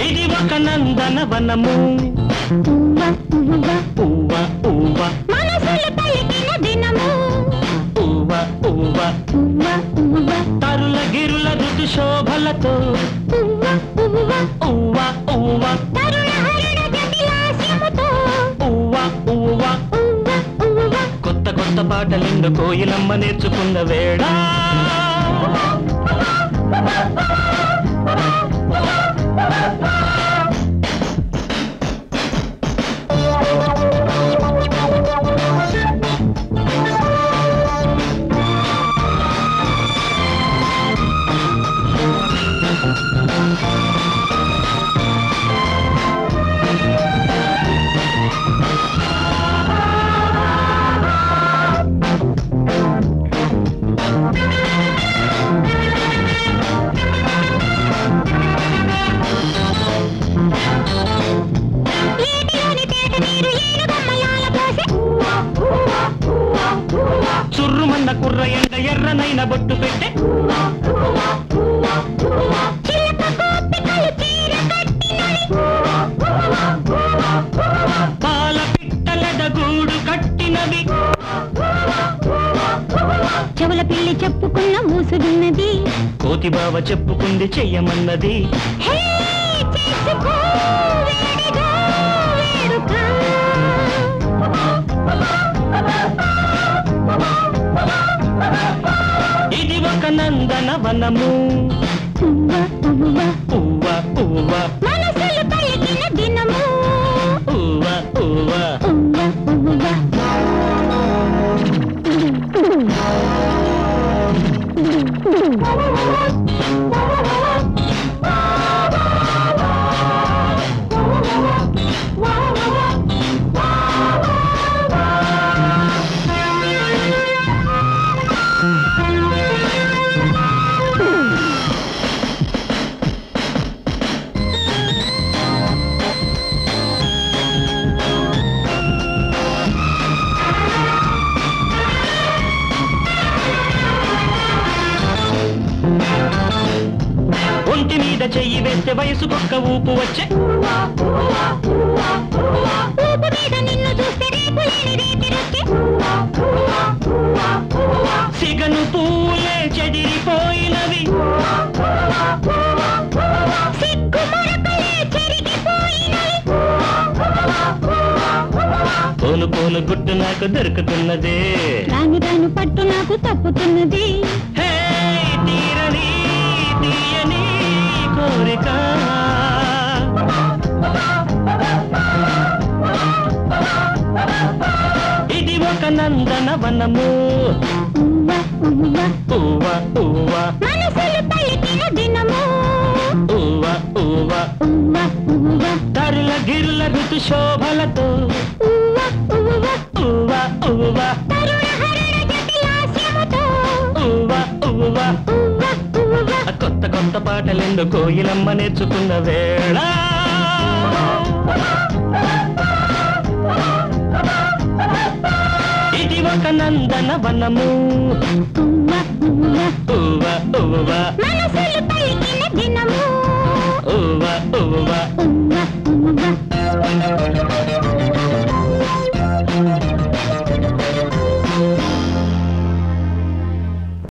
ఇది ఒక నందనవనము ఊవ ఊవ మనసులు పలికిన దినము ఊవ ఊవ తరుల గిరుల ఋతు శోభలతో ఊవ ఊవ తరుణ హరుణ జటిలాస్యముతో ఊవ ఊవ కొత్త కొత్త పాటలిందు కోయిలమ్మ నేర్చుకున్న వేళ చుర్రుమన్న కుర్ర ఎండ ఎర్రనైన బొట్టు పెట్టే పాల పిట్టలద గూడు కట్టినవి చెవుల పిల్లి చెప్పుకున్న మూసుగున్నది కోతి బావ చెప్పుకుంది చెయ్యమన్నది ఇది ఒక నందనవనము ఊవ ఊవ మనసులు పలికిన దినము ఊవ ఊవ ఒంటి మీద చెయ్యి వేస్తే వయసుకొక్క ఊపు వచ్చే ఊపు మీద నిన్ను చూస్తే రేపు లేని రేతిరొచ్చే సిగను పూలే చెదిరిపోయినవి సిగ్గు మొరకలే చెరిగిపోయినవి పోను పోను గుట్టు నాకు దొరుకుతున్నదే రాను రాను పట్టు నాకు తప్పుతున్నది హే తీరని తీయని కోరిక ఇది ఒక నందనవనము ఊవ ఊవ మనసులు పలికిన దినము ఊవ ఊవ తరుల గిరుల ఋతు శోభలతో ఊవ ఊవ తరుణ హరుణ జటిలాస్యముతో ఊవ ఊవ కొత్త కొత్త పాటలెందు కోయిలమ్మ నేర్చుకున్న వేళ ఇది ఒక నందనవనము ఊవ ఊవ